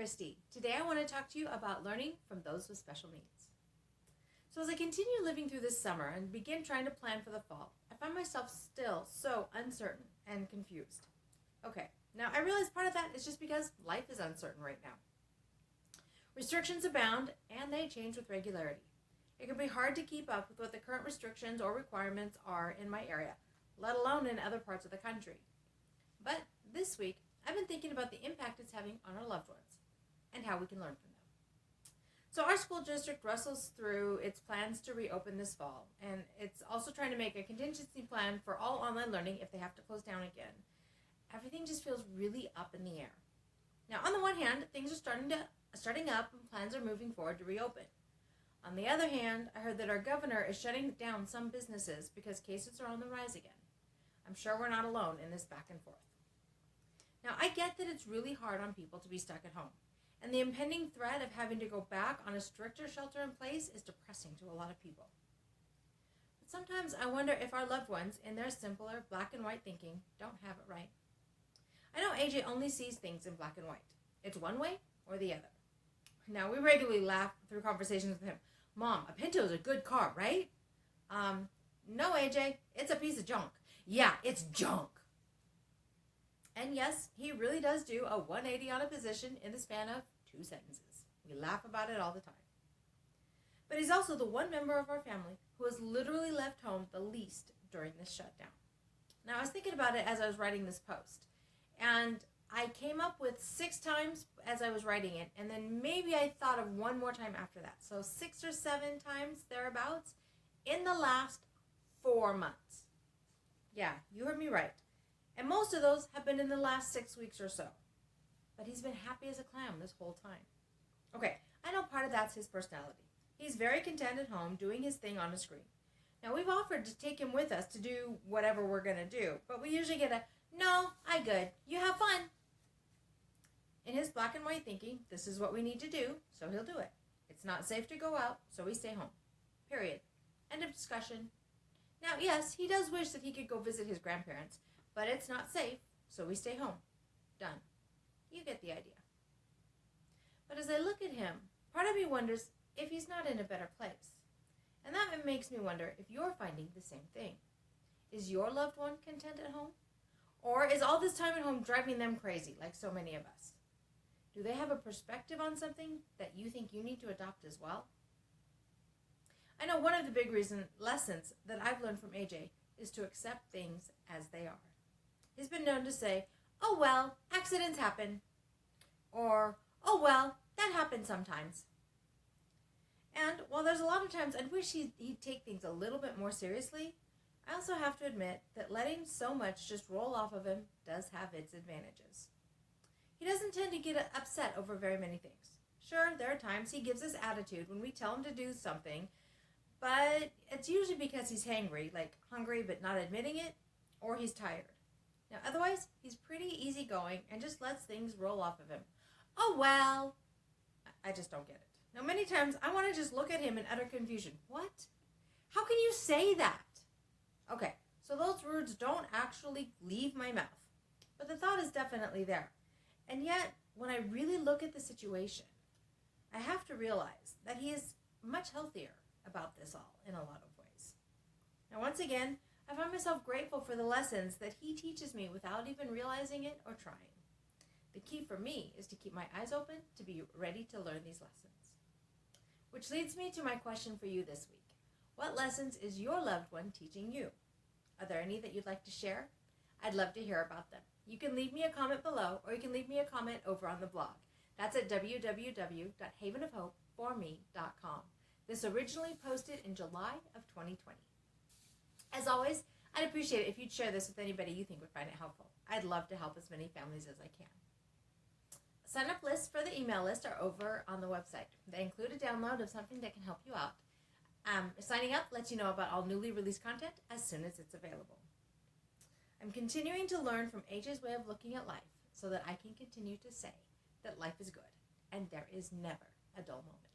Christy. Today I want to talk to you about learning from those with special needs. So as I continue living through this summer and begin trying to plan for the fall, I find myself still so uncertain and confused. Okay, now I realize part of that is just because life is uncertain right now. Restrictions abound and they change with regularity. It can be hard to keep up with what the current restrictions or requirements are in my area, let alone in other parts of the country. But this week, I've been thinking about the impact it's having on our loved ones and how we can learn from them. So our school district wrestles through its plans to reopen this fall, and it's also trying to make a contingency plan for all online learning if they have to close down again. Everything just feels really up in the air. Now, on the one hand, things are starting up and plans are moving forward to reopen. On the other hand, I heard that our governor is shutting down some businesses because cases are on the rise again. I'm sure we're not alone in this back and forth. Now, I get that it's really hard on people to be stuck at home, and the impending threat of having to go back on a stricter shelter in place is depressing to a lot of people. But sometimes I wonder if our loved ones, in their simpler black and white thinking, don't have it right. I know AJ only sees things in black and white. It's one way or the other. Now, we regularly laugh through conversations with him. Mom, a Pinto is a good car, right? No, AJ, it's a piece of junk. Yeah, it's junk. And yes, he really does do a 180 on a position in the span of 2 sentences. We laugh about it all the time. But he's also the one member of our family who has literally left home the least during this shutdown. Now, I was thinking about it as I was writing this post, and I came up with 6 times as I was writing it, and then maybe I thought of one more time after that. So 6 or 7 times thereabouts in the last 4 months. Yeah, you heard me right. And most of those have been in the last 6 weeks or so. But he's been happy as a clam this whole time. Okay, I know part of that's his personality. He's very content at home doing his thing on a screen. Now, we've offered to take him with us to do whatever we're going to do, but we usually get a, no, I good, you have fun. In his black and white thinking, this is what we need to do, so he'll do it. It's not safe to go out, so we stay home. Period. End of discussion. Now, yes, he does wish that he could go visit his grandparents, but it's not safe, so we stay home. Done. You get the idea. But as I look at him, part of me wonders if he's not in a better place. And that makes me wonder if you're finding the same thing. Is your loved one content at home? Or is all this time at home driving them crazy, like so many of us? Do they have a perspective on something that you think you need to adopt as well? I know one of the big lessons that I've learned from AJ is to accept things as they are. He's been known to say, oh well, accidents happen. Or, oh well, that happens sometimes. And while there's a lot of times I'd wish he'd take things a little bit more seriously, I also have to admit that letting so much just roll off of him does have its advantages. He doesn't tend to get upset over very many things. Sure, there are times he gives us attitude when we tell him to do something, but it's usually because he's hangry, like hungry but not admitting it, or he's tired. Now, otherwise, he's pretty easygoing and just lets things roll off of him. Oh, well, I just don't get it. Now, many times, I want to just look at him in utter confusion. What? How can you say that? Okay, so those words don't actually leave my mouth, but the thought is definitely there. And yet, when I really look at the situation, I have to realize that he is much healthier about this all in a lot of ways. Now, once again, I find myself grateful for the lessons that he teaches me without even realizing it or trying. The key for me is to keep my eyes open to be ready to learn these lessons. Which leads me to my question for you this week. What lessons is your loved one teaching you? Are there any that you'd like to share? I'd love to hear about them. You can leave me a comment below, or you can leave me a comment over on the blog. That's at www.havenofhopeforme.com. This originally posted in July of 2020. As always, I'd appreciate it if you'd share this with anybody you think would find it helpful. I'd love to help as many families as I can. Sign-up lists for the email list are over on the website. They include a download of something that can help you out. Signing up lets you know about all newly released content as soon as it's available. I'm continuing to learn from AJ's way of looking at life so that I can continue to say that life is good and there is never a dull moment.